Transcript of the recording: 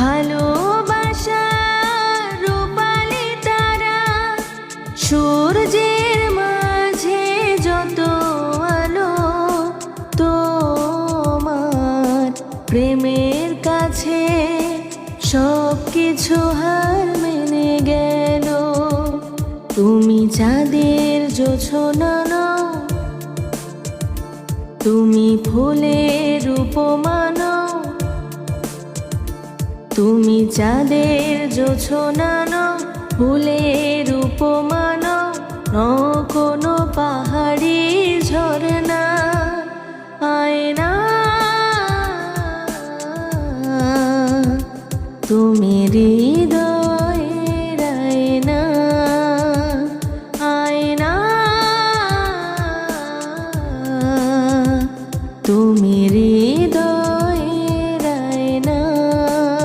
ভালোবাসার রূপালি তারা, সূর্যের মাঝে যত আলো, তোমার প্রেমের কাছে সব কিছু হার মেনে গেল। তুমি চাঁদের জোছনা নও, তুমি ফুলের উপমা নও, তুমি চাঁদের জোছনা নও, ফুলের উপমা নও, নও কোনো পাহাড়ি ঝরনা আয়না। তুমি হৃদয়